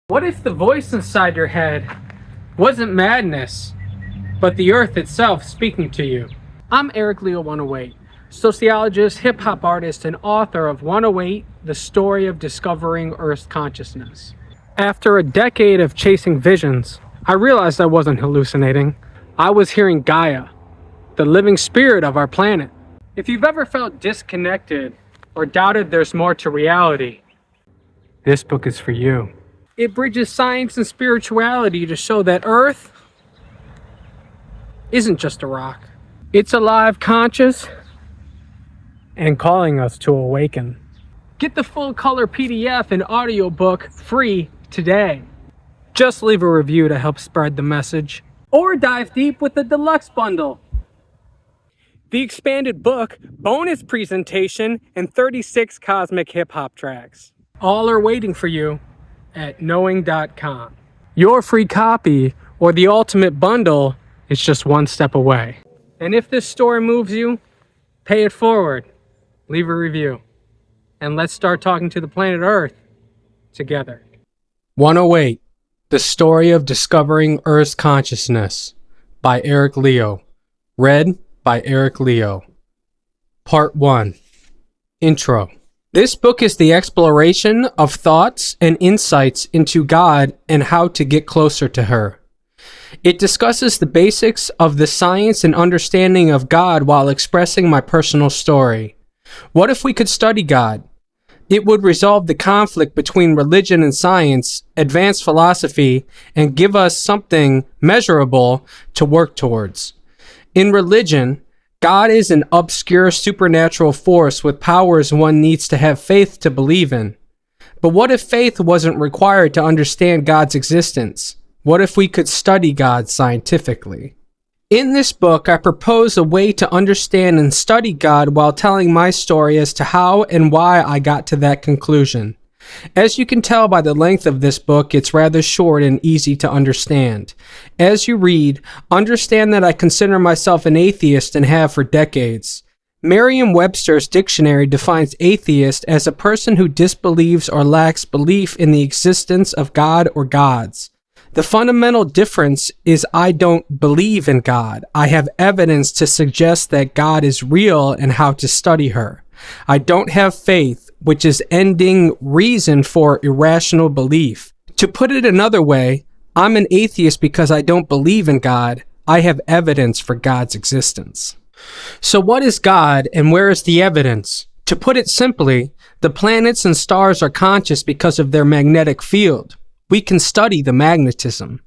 What if the voice inside your head wasn't madness, but the earth itself speaking to you? I'm Eric Leo 108, sociologist, hip-hop artist, and author of 108, The Story of Discovering Earth's Consciousness. After a decade of chasing visions, I realized I wasn't hallucinating. I was hearing Gaia, the living spirit of our planet. If you've ever felt disconnected or doubted there's more to reality, this book is for you. It bridges science and spirituality to show that Earth isn't just a rock. It's alive, conscious, and calling us to awaken. Get the full color PDF and audiobook free today. Just leave a review to help spread the message, or dive deep with the Deluxe Bundle. The expanded book, bonus presentation, and 36 cosmic hip-hop tracks. All are waiting for you at knowing.com. Your free copy or the ultimate bundle is just one step away. And if this story moves you, pay it forward, leave a review, and let's start talking to the planet Earth together. 108, The Story of Discovering Earth's Consciousness by Eric Leo. Read by Eric Leo. Part 1. Intro. This book is the exploration of thoughts and insights into God and how to get closer to her. It discusses the basics of the science and understanding of God while expressing my personal story. What if we could study God? It would resolve the conflict between religion and science, advance philosophy, and give us something measurable to work towards. In religion, God is an obscure supernatural force with powers one needs to have faith to believe in. But what if faith wasn't required to understand God's existence? What if we could study God scientifically? In this book, I propose a way to understand and study God while telling my story as to how and why I got to that conclusion. As you can tell by the length of this book, it's rather short and easy to understand. As you read, understand that I consider myself an atheist and have for decades. Merriam-Webster's dictionary defines atheist as a person who disbelieves or lacks belief in the existence of God or gods. The fundamental difference is I don't believe in God. I have evidence to suggest that God is real and how to study her. I don't have faith, which is ending reason for irrational belief. To put it another way, I'm an atheist because I don't believe in God. I have evidence for God's existence. So what is God and where is the evidence? To put it simply, the planets and stars are conscious because of their magnetic field. We can study the magnetism.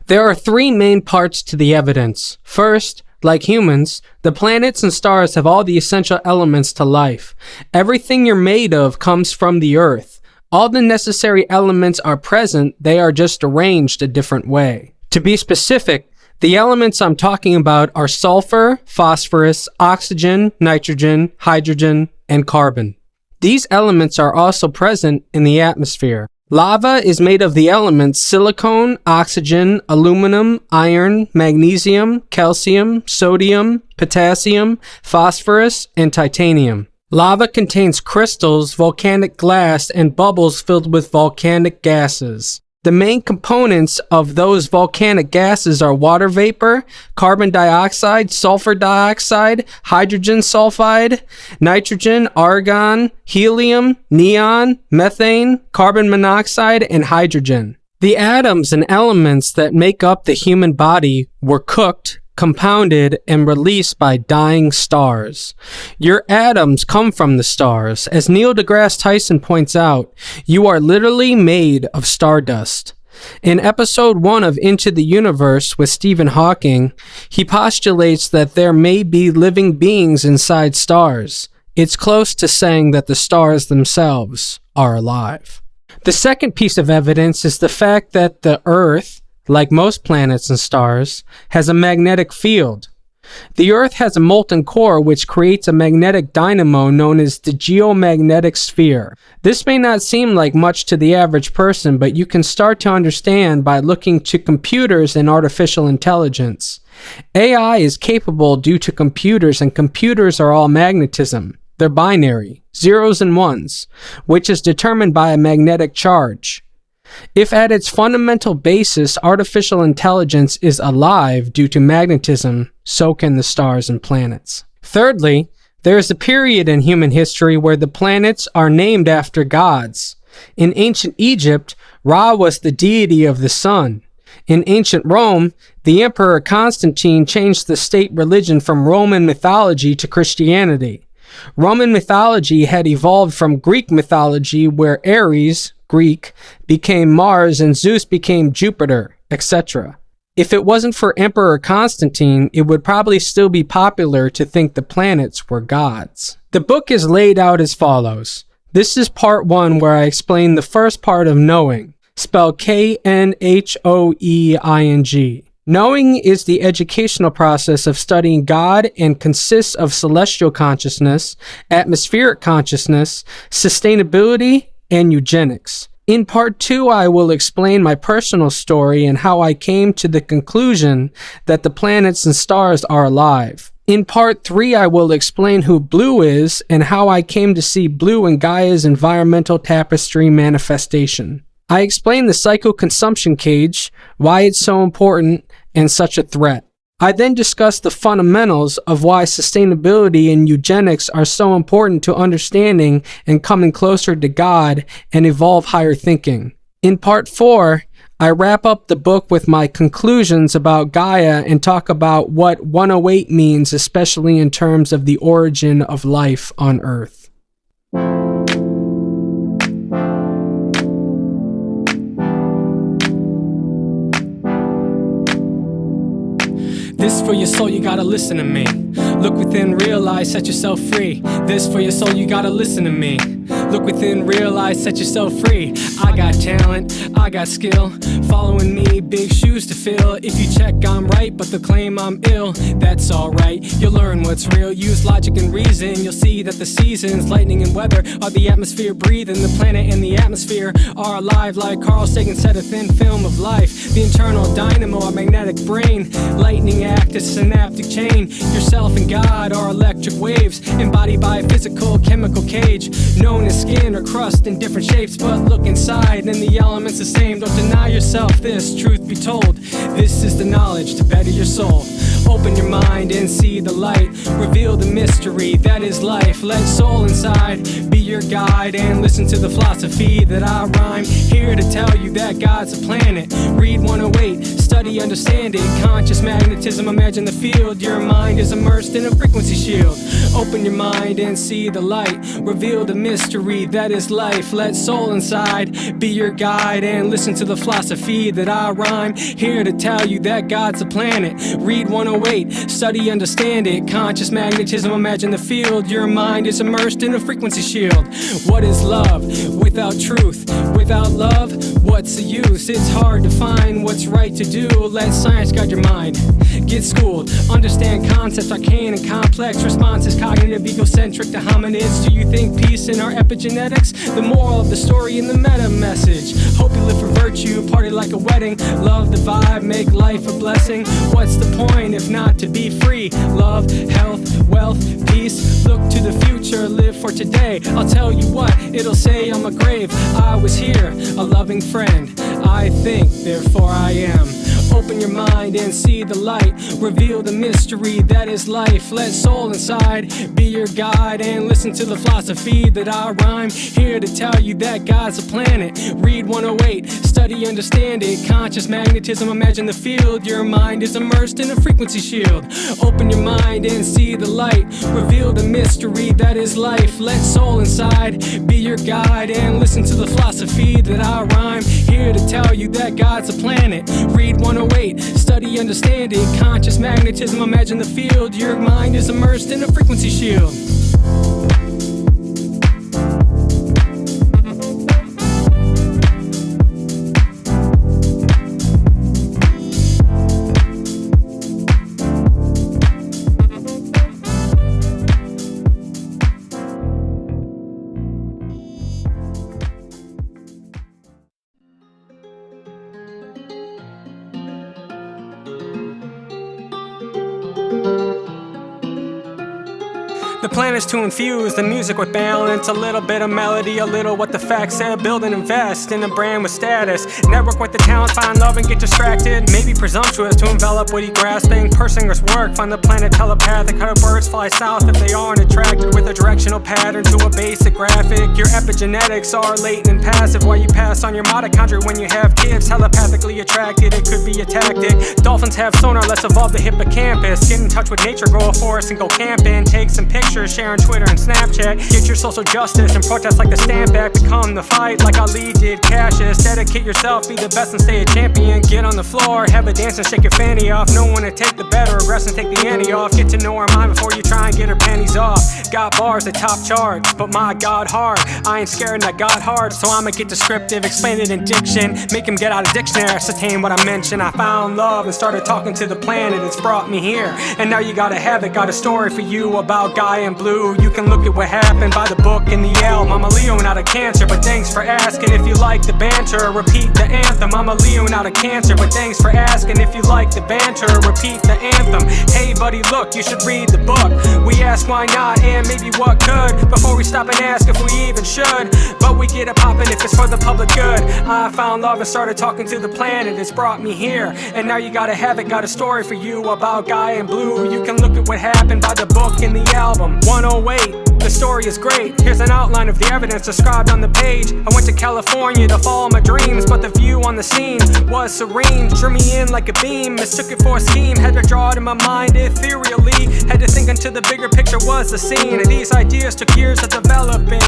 There are three main parts to the evidence. First, like humans, the planets and stars have all the essential elements to life. Everything you're made of comes from the Earth. All the necessary elements are present, they are just arranged a different way. To be specific, the elements I'm talking about are sulfur, phosphorus, oxygen, nitrogen, hydrogen, and carbon. These elements are also present in the atmosphere. Lava is made of the elements silicon, oxygen, aluminum, iron, magnesium, calcium, sodium, potassium, phosphorus, and titanium. Lava contains crystals, volcanic glass, and bubbles filled with volcanic gases. The main components of those volcanic gases are water vapor, carbon dioxide, sulfur dioxide, hydrogen sulfide, nitrogen, argon, helium, neon, methane, carbon monoxide, and hydrogen. The atoms and elements that make up the human body were cooked, compounded, and released by dying stars. Your atoms come from the stars. As Neil deGrasse Tyson points out, you are literally made of stardust. In episode 1 of Into the Universe with Stephen Hawking, he postulates that there may be living beings inside stars. It's close to saying that the stars themselves are alive. The second piece of evidence is the fact that the Earth, like most planets and stars, has a magnetic field. The Earth has a molten core which creates a magnetic dynamo known as the geomagnetic sphere. This may not seem like much to the average person, but you can start to understand by looking to computers and artificial intelligence. AI is capable due to computers, and computers are all magnetism. They're binary, zeros and ones, which is determined by a magnetic charge. If at its fundamental basis artificial intelligence is alive due to magnetism, so can the stars and planets. Thirdly, there is a period in human history where the planets are named after gods. In ancient Egypt, Ra was the deity of the sun. In ancient Rome, the Emperor Constantine changed the state religion from Roman mythology to Christianity. Roman mythology had evolved from Greek mythology, where Ares, Greek, became Mars and Zeus became Jupiter, etc. If it wasn't for Emperor Constantine, it would probably still be popular to think the planets were gods. The book is laid out as follows. This is part 1, where I explain the first part of knowing, spelled Knowing. Knowing is the educational process of studying God and consists of celestial consciousness, atmospheric consciousness, sustainability, and eugenics. In part 2, I will explain my personal story and how I came to the conclusion that the planets and stars are alive. In part 3, I will explain who Blue is and how I came to see Blue in Gaia's environmental tapestry manifestation. I explain the psycho-consumption cage, why it's so important and such a threat. I then discuss the fundamentals of why sustainability and eugenics are so important to understanding and coming closer to God and evolve higher thinking. In part 4, I wrap up the book with my conclusions about Gaia and talk about what 108 means, especially in terms of the origin of life on Earth. This for your soul, you gotta listen to me. Look within, realize, set yourself free. This for your soul, you gotta listen to me. Look within, realize, set yourself free. I got talent, I got skill. Following me, big shoes to fill. If you check, I'm right, but they claim I'm ill. That's alright, you'll learn what's real. Use logic and reason, you'll see that the seasons, lightning and weather, are the atmosphere breathing. The planet and the atmosphere are alive, like Carl Sagan said, a thin film of life. The internal dynamo, our magnetic brain. Lightning act as a synaptic chain. Yourself and God are electric waves, embodied by a physical chemical cage, known as skin or crust in different shapes. But look inside and the elements the same. Don't deny yourself this, truth be told. This is the knowledge to better your soul. Open your mind and see the light. Reveal the mystery that is life. Let soul inside be your guide and listen to the philosophy that I rhyme. Here to tell you that God's a planet. Read 108, study, understand it. Conscious magnetism, imagine the field. Your mind is immersed in a frequency shield. Open your mind and see the light. Reveal the mystery that is life. Let soul inside be your guide and listen to the philosophy that I rhyme. Here to tell you that God's a planet. Read 108, study, understand it. Conscious magnetism, imagine the field. Your mind is immersed in a frequency shield. What is love without truth? Without love, what's the use? It's hard to find what's right to do. Let science guide your mind. Get schooled, understand concepts arcane and complex. Responses cognitive, egocentric to hominids. Do you think peace in our epigenetics? The moral of the story in the meta message. Hope you live for virtue, party like a wedding. Love the vibe, make life a blessing. What's the point if not to be free? Love, health, wealth, peace. Look to the future, live for today. I'll tell you what, it'll say on my grave. I was here, a loving friend. I think, therefore I am. Open your mind and see the light. Reveal the mystery that is life. Let soul inside be your guide and listen to the philosophy that I rhyme. Here to tell you that God's a planet. Read 108, study, understand it. Conscious magnetism, imagine the field. Your mind is immersed in a frequency shield. Open your mind and see the light. Reveal the mystery that is life. Let soul inside be your guide and listen to the philosophy that I rhyme. Here to tell you that God's a planet. Read 108, study, understand it. Conscious magnetism, imagine the field. Your mind is immersed in a frequency shield. The plan is to infuse the music with balance, a little bit of melody, a little what the facts said. Build and invest in a brand with status. Network with the talent, find love and get distracted. Maybe presumptuous to envelop witty grasping. Person's work, find the planet telepathic. How do birds fly south if they aren't attracted with a directional pattern to a basic graphic? Your epigenetics are latent and passive, while you pass on your mitochondria when you have kids. Telepathically attracted, it could be a tactic. Dolphins have sonar, let's evolve the hippocampus. Get in touch with nature, grow a forest and go camping. Take some pictures, share on Twitter and Snapchat. Get your social justice and protest like the stand back. Become the fight like Ali did Cassius. Dedicate yourself, be the best and stay a champion. Get on the floor, have a dance and shake your fanny off. No one to take the bet or aggress and take the ante off. Get to know her mind before you try and get her panties off. Got bars that top charts, but my God hard. I ain't scared and I got hard, so I'ma get descriptive, explain it in diction. Make him get out of dictionary, ascertain what I mentioned. I found love and started talking to the planet, it's brought me here. And now you gotta have it, got a story for you about Gaia and Blue. You can look at what happened by the book and the album. I'm a Leo and out of Cancer, but thanks for asking. If you like the banter, repeat the anthem. I'm a Leo and out of Cancer, but thanks for asking. If you like the banter, repeat the anthem. Hey buddy, look, you should read the book. We ask why not and maybe what could, before we stop and ask if we even should. But we get it poppin' if it's for the public good. I found love and started talking to the planet, it's brought me here. And now you gotta have it, got a story for you about Gaia and Blue. You can look at what happened by the book and the album. 108, the story is great. Here's an outline of the evidence described on the page. I went to California to follow my dreams, but the view on the scene was serene. Drew me in like a beam, mistook it for a scheme. Had to draw it in my mind ethereally. Had to think until the bigger picture was the scene. And these ideas took years of developing.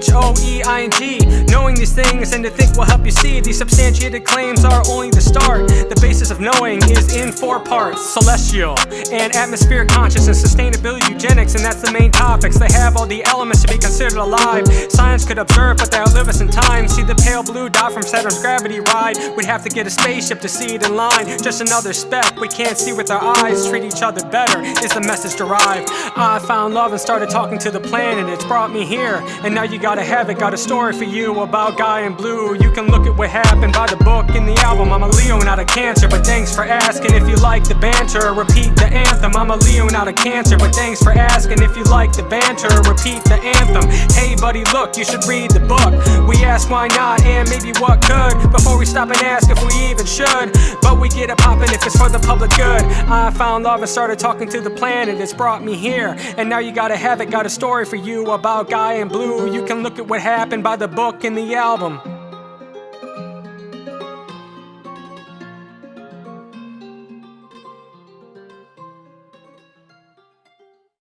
Knowing. Knowing these things and to think will help you see. These substantiated claims are only the start. The basis of knowing is in 4 parts: celestial and atmospheric consciousness, sustainability, eugenics, and that's the main topics. They have all the elements to be considered alive. Science could observe, but they outlive us in time. See the pale blue dot from Saturn's gravity ride. We'd have to get a spaceship to see it in line. Just another speck we can't see with our eyes. Treat each other better is the message derived. I found love and started talking to the planet, it's brought me here. And now you gotta have it, got a story for you about Gaia and Blue. You can look at what happened by the book and the album. I'm a Leo and out of Cancer, but thanks for asking. If you like the banter, repeat the anthem. I'm a Leo and out of Cancer, but thanks for asking. If you like the banter, repeat the anthem. Hey buddy, look, you should read the book. We ask why not and maybe what could, before we stop and ask if we even should. But we get it poppin' if it's for the public good. I found love and started talking to the planet, it's brought me here. And now you gotta have it, got a story for you about Gaia and Blue. You can look at what happened by the book and the album.